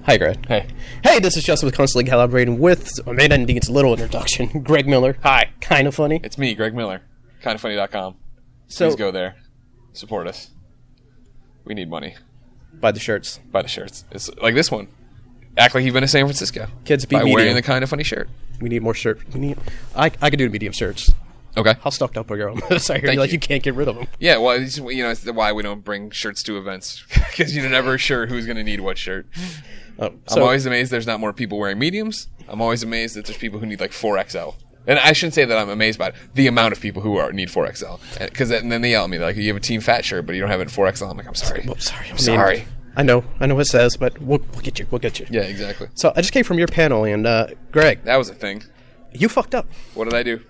Hi, Greg. Hey. Hey, this is Justin with Constantly Calibrating with, I mean, I need a little introduction. Greg Miller. Hi. Kind of funny. It's me, Greg Miller. KindofFunny.com. So, Please go there. Support us. We need money. buy the shirts. Buy the shirts. It's like this one. Act like you've been to San Francisco. Kids, be by medium. wearing the Kind of Funny shirt. We need more shirts. I could do medium shirts. Okay. How stocked up are you on this? I hear Thank like you. you can't get rid of them. Yeah, well, it's, it's why we don't bring shirts to events. Because you're never sure who's going to need what shirt. I'm always amazed there's not more people wearing mediums. I'm always amazed that there's people who need like 4XL. And I shouldn't say that I'm amazed by it. The amount of people who need 4XL. Because then they yell at me. They're like, you have a team fat shirt, but you don't have it in 4XL. I'm like, I'm sorry. Well, sorry. I'm sorry. I know what it says, but we'll get you. We'll get you. Yeah, exactly. So I just came from your panel, and Greg. That was a thing. You fucked up. What did I do?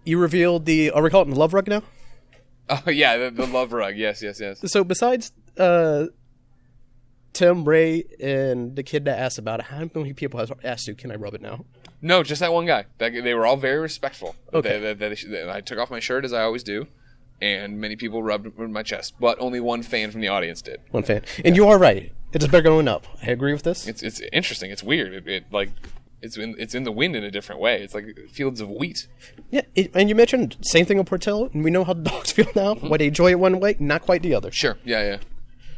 You revealed are we calling it the love rug now? Oh, yeah, the love rug. Yes. So besides Tim, Ray, and the kid that asked about it, how many people have asked you, can I rub it now? No, just that one guy. They were all very respectful. Okay. I took off my shirt, as I always do, and many people rubbed my chest, but only one fan from the audience did. One fan. And you are right. It's better going up. I agree with this. It's interesting. It's weird. It's in the wind in a different way. It's like fields of wheat. Yeah, and you mentioned same thing on Portillo, and we know how the dogs feel now. Why they enjoy it one way, not quite the other. Sure. Yeah.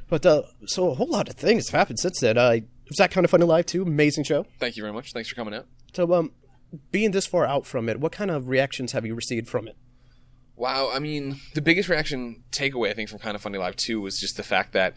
But so a whole lot of things have happened since then. Was that Kind of Funny Live too? Amazing show. Thank you very much. Thanks for coming out. So being this far out from it, what kind of reactions have you received from it? Wow. I mean, the biggest takeaway I think from Kind of Funny Live 2 was just the fact that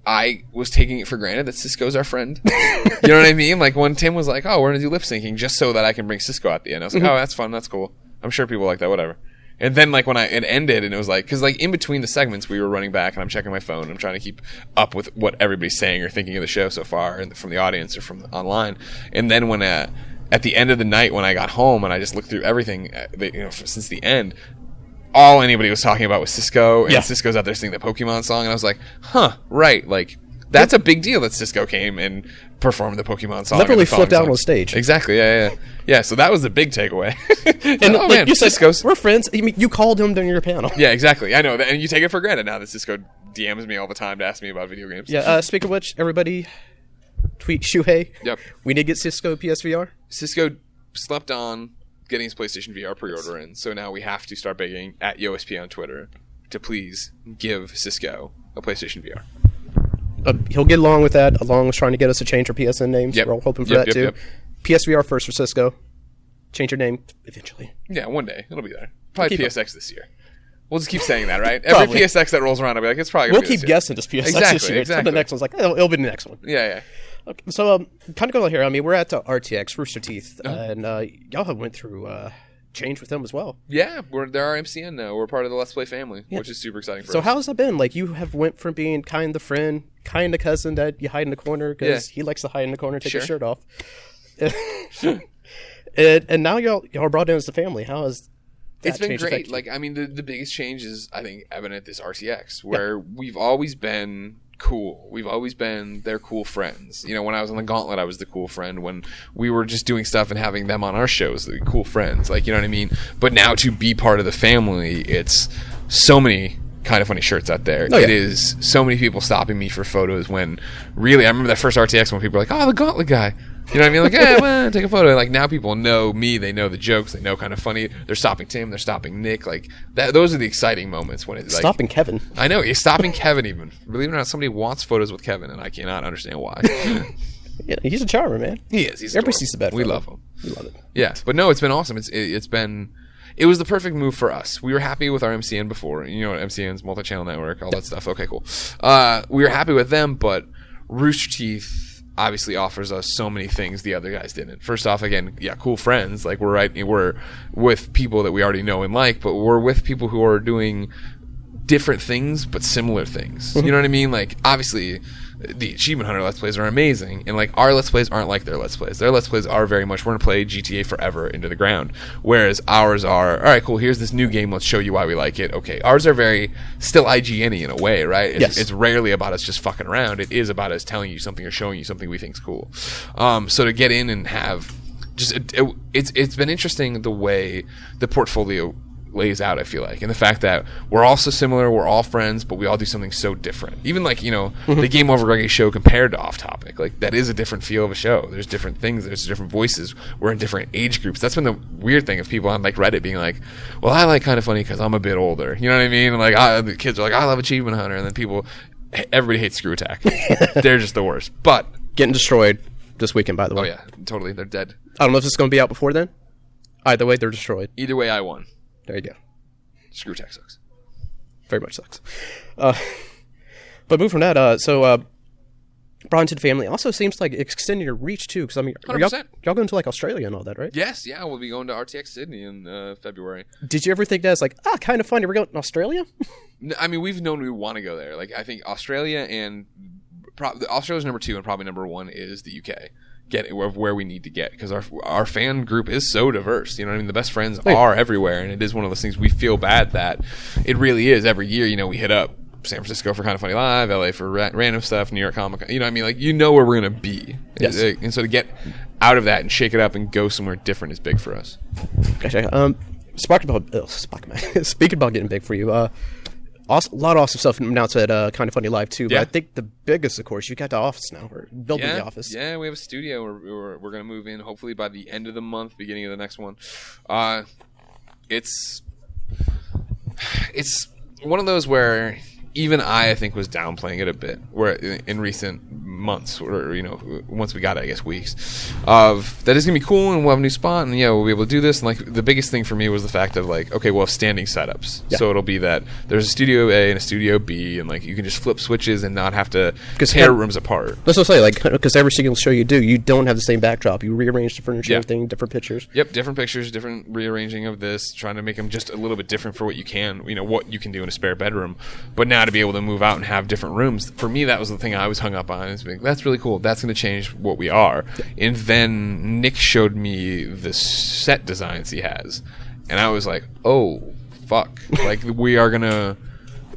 I was taking it for granted that Sisqo's our friend. You know what I mean? Like when Tim was like, oh, we're going to do lip syncing just so that I can bring Sisqo at the end. I was like, oh, that's fun. That's cool. I'm sure people like that. Whatever. And then like when it ended and it was like, because like in between the segments we were running back and I'm checking my phone and I'm trying to keep up with what everybody's saying or thinking of the show so far and from the audience or from online. And then when at the end of the night when I got home and I just looked through everything, since the end, all anybody was talking about was Sisqo, and Sisqo's out there singing the Pokemon song, and I was like, huh, right, like, that's a big deal that Sisqo came and performed the Pokemon song. Literally flipped out on stage. Exactly, yeah, so that was the big takeaway. And oh, man, you said, Sisqo's... we're friends. I mean, you called him during your panel. Yeah, exactly, I know, and you take it for granted now that Sisqo DMs me all the time to ask me about video games. Yeah, speaking of which, everybody tweet Shuhei. Yep. We need to get Sisqo PSVR. Sisqo slept on getting his PlayStation VR pre-order in, so now we have to start begging at YoSP on Twitter to please give Sisqo a PlayStation VR. He'll get along with that, along with trying to get us to change our PSN names. Yep. We're all hoping for that too. PSVR first for Sisqo. Change your name eventually. Yeah, one day. It'll be there. Probably PSX this year. We'll just keep saying that, right? Probably. Every PSX that rolls around, I'll be like, it's probably going to be We'll keep guessing this PSX this year. Exactly. So the next one's like, it'll be the next one. Yeah. Okay, so kind of going here. I mean, we're at RTX, Rooster Teeth, and y'all have went through change with them as well. Yeah, they're our MCN now. We're part of the Let's Play family, which is super exciting for us. So how's that been? Like, you have went from being kind of the friend, kind of cousin that you hide in the corner because he likes to hide in the corner and take his shirt off. and now y'all are brought in as the family. How has that It's been changed great. affect you? Like, I mean, the biggest change is, I think, evident at this RTX, where we've always been cool. We've always been their cool friends. You know, when I was on the Gauntlet, I was the cool friend. When we were just doing stuff and having them on our shows, the cool friends. Like, you know what I mean? But now to be part of the family, it's so many Kind of Funny shirts out there. It is so many people stopping me for photos when really, I remember that first RTX when people were like, oh, the Gauntlet guy. You know what I mean? Like, yeah, well, take a photo. Like, now people know me. They know the jokes. They know Kind of Funny. They're stopping Tim. They're stopping Nick. Like, those are the exciting moments when it's like... Stopping Kevin. I know. You're stopping Kevin even. Believe it or not, somebody wants photos with Kevin, and I cannot understand why. Yeah, he's a charmer, man. He is. He's Everybody adorable. sees the bad. We love him. We love it. Yeah. But no, it's been awesome. It was the perfect move for us. We were happy with our MCN before. You know, MCN's multi-channel network, all that stuff. Okay, cool. We were happy with them, but Rooster Teeth obviously offers us so many things the other guys didn't. First off, again, cool friends. Like, we're with people that we already know and like, but we're with people who are doing different things but similar things. You know what I mean? Like, obviously the Achievement Hunter Let's Plays are amazing, and like our Let's Plays aren't like their Let's Plays. Their Let's Plays are very much, we're gonna play GTA forever into the ground, whereas ours are, alright, cool, here's this new game, let's show you why we like it. Okay, ours are very still IGN-y in a way, right? It's rarely about us just fucking around. It is about us telling you something or showing you something we think's cool. So to get in and have just it's been interesting the way the portfolio lays out, I feel like, and the fact that we're all so similar, we're all friends, but we all do something so different. Even like, you know, the Game Over Greggy show compared to Off Topic, like that is a different feel of a show. There's different things, there's different voices. We're in different age groups. That's been the weird thing of people on like Reddit being like, well, I like Kind of Funny because I'm a bit older. You know what I mean? And, like the kids are like, I love Achievement Hunter, and then everybody hates Screw Attack. They're just the worst. But Getting destroyed this weekend, by the way. oh yeah, totally, they're dead. I don't know if it's going to be out before then. Either way, they're destroyed. Either way, I won. There you go. Screw Attack sucks. Very much sucks. But move from that, brought into the family also seems like extending your reach too. Because I mean, are y'all going to like Australia and all that, right? Yes, yeah, we'll be going to RTX Sydney in February. Did you ever think that's like, Kind of Funny, we're going to Australia? I mean, we've known we want to go there. Like, I think Australia and Australia's number 2 and probably number 1 is the UK. Where we need to get, because our fan group is so diverse. You know what I mean? The best friends are everywhere, and it is one of those things we feel bad that it really is. Every year, you know, we hit up San Francisco for Kind of Funny Live, LA for random stuff, New York Comic Con. You know what I mean? Like, you know where we're going to be. Yes. And so to get out of that and shake it up and go somewhere different is big for us. Gotcha. Speaking about getting big for you, a lot of awesome stuff announced at Kind of Funny Live too. But Yeah. I think the biggest, of course, you got the office now, or building the office. Yeah, we have a studio. We're going to move in hopefully by the end of the month, beginning of the next one. It's one of those where even I think, was downplaying it a bit. Where in recent months, or you know, once we got it, I guess weeks, of that is gonna be cool and we'll have a new spot and yeah, we'll be able to do this. And like the biggest thing for me was the fact of like, okay, well, standing setups. Yeah. So it'll be that there's a studio A and a studio B, and like you can just flip switches and not have to tear rooms apart. That's what I say, like, because every single show you do, you don't have the same backdrop. You rearrange the furniture, everything, different pictures. Yep, different pictures, different rearranging of this, trying to make them just a little bit different for what you can, you know, what you can do in a spare bedroom. But now to be able to move out and have different rooms, for me, that was the thing I was hung up on. Is being, that's really cool. That's going to change what we are. Yeah. And then Nick showed me the set designs he has, and I was like, oh, fuck. Like, we are going to,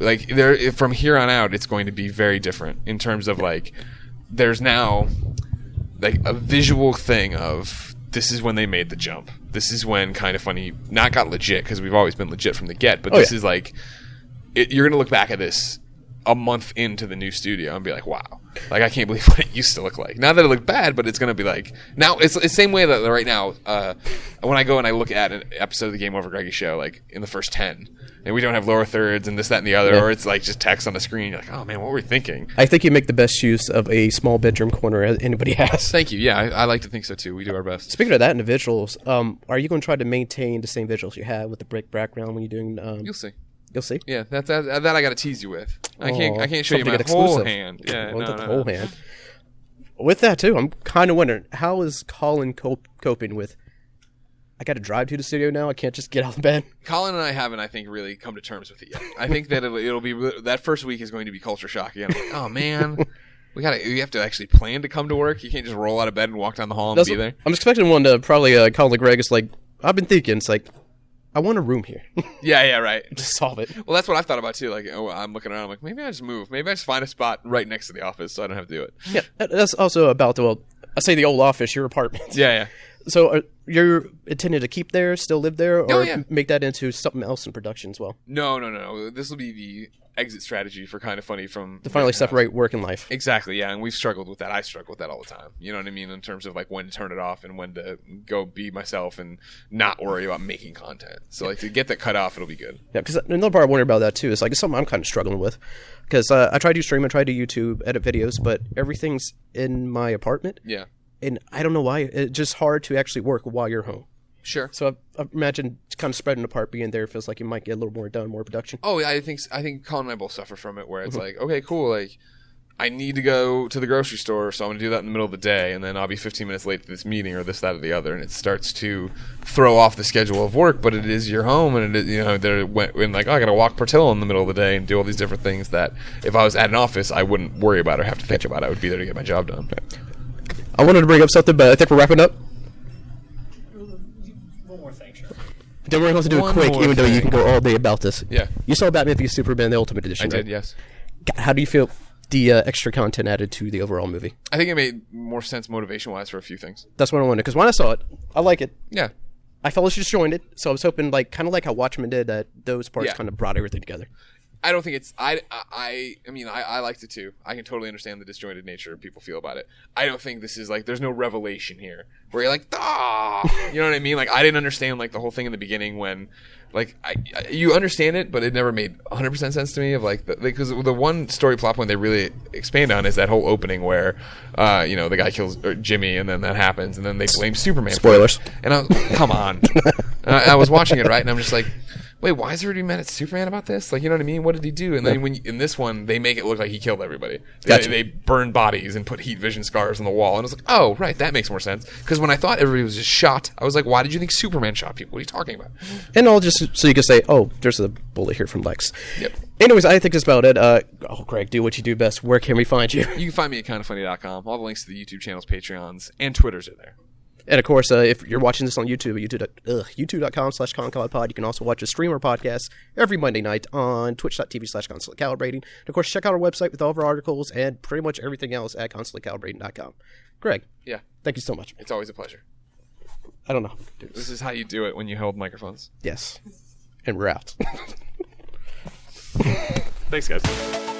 like, there from here on out, it's going to be very different in terms of, like, there's now, like, a visual thing of, this is when they made the jump. This is when Kind of Funny not got legit, because we've always been legit from the get, but this is like, you're going to look back at this a month into the new studio and be like, wow, like, I can't believe what it used to look like. Not that it looked bad, but it's going to be like, now it's the same way that right now, when I go and I look at an episode of the Game Over Greggy show, like in the first 10, and we don't have lower thirds and this, that, and the other, or it's like just text on the screen, you're like, oh man, what were we thinking? I think you make the best use of a small bedroom corner anybody has. Thank you. Yeah, I like to think so too. We do our best. Speaking of that and the visuals, are you going to try to maintain the same visuals you had with the brick background when you're doing? You'll see. You'll see. Yeah, that I got to tease you with. I can't show you my whole hand. Yeah, no. Whole hand. With that too, I'm kind of wondering, how is Colin coping with? I got to drive to the studio now. I can't just get out of bed. Colin and I haven't, I think, really come to terms with it yet. I think that it'll be that first week is going to be culture shock again. Like, oh man, we have to actually plan to come to work. You can't just roll out of bed and walk down the hall and be there. I'm expecting one to probably Colin Gregg is like, I've been thinking, it's like, I want a room here. Yeah, right. Just solve it. Well, that's what I've thought about too. Like, I'm looking around. I'm like, maybe I just move. Maybe I just find a spot right next to the office so I don't have to do it. Yeah, that's also about I say the old office, your apartment. Yeah. So you're intended to keep there, still live there, or yeah. make that into something else in production as well? No. This will be the exit strategy for Kind of Funny from... To finally separate work and life. Exactly, yeah, and we've struggled with that. I struggle with that all the time. You know what I mean? In terms of like when to turn it off and when to go be myself and not worry about making content. So like to get that cut off, it'll be good. Yeah, because another part I wonder about that too is like it's something I'm kind of struggling with. Because I try to stream, I try to YouTube, edit videos, but everything's in my apartment. Yeah. And I don't know why. It's just hard to actually work while you're home. Sure. So I imagine kind of spreading apart, being there feels like you might get a little more done, more production. Oh, yeah, I think Colin and I both suffer from it, where it's like, okay, cool, like I need to go to the grocery store, so I'm going to do that in the middle of the day, and then I'll be 15 minutes late to this meeting or this, that, or the other, and it starts to throw off the schedule of work. But it is your home, and it is, you know, when like, oh, I got to walk Portillo in the middle of the day and do all these different things that if I was at an office, I wouldn't worry about or have to think about. I would be there to get my job done. I wanted to bring up something, but I think we're wrapping up. One more thing, sure. Then we're going to do it quick, even though you can go all day about this. Yeah. You saw Batman v Superman, the Ultimate Edition, I right? did, yes. How do you feel the extra content added to the overall movie? I think it made more sense motivation-wise for a few things. That's what I wanted, because when I saw it, I like it. Yeah. I felt disjointed, so I was hoping, like, kind of like how Watchmen did, that those parts kind of brought everything together. I don't think it's I mean I liked it too. I can totally understand the disjointed nature people feel about it. I don't think this is like there's no revelation here where you're like you know what I mean? Like I didn't understand like the whole thing in the beginning when like you understand it, but it never made 100% sense to me of like because the one story plot point they really expand on is that whole opening where you know the guy kills Jimmy and then that happens and then they blame Superman. Spoilers. And I was come on. I was watching it right and I'm just like. Wait, why is everybody mad at Superman about this? Like, you know what I mean? What did he do? And then in this one, they make it look like he killed everybody. They burn bodies and put heat vision scars on the wall. And I was like, oh, right, that makes more sense. Because when I thought everybody was just shot, I was like, why did you think Superman shot people? What are you talking about? And all just so you can say, oh, there's a bullet here from Lex. Yep. Anyways, I think that's about it. Greg, do what you do best. Where can we find you? You can find me at kindafunny.com. All the links to the YouTube channels, Patreons, and Twitters are there. And of course, if you're watching this on YouTube, youtube.com/ConColorPod, you can also watch a streamer podcast every Monday night on twitch.tv/ConstantlyCalibrating. And of course, check out our website with all of our articles and pretty much everything else at ConstantlyCalibrating.com. Greg, thank you so much. It's always a pleasure. I don't know. This is how you do it when you hold microphones. Yes. And we're out. Thanks, guys.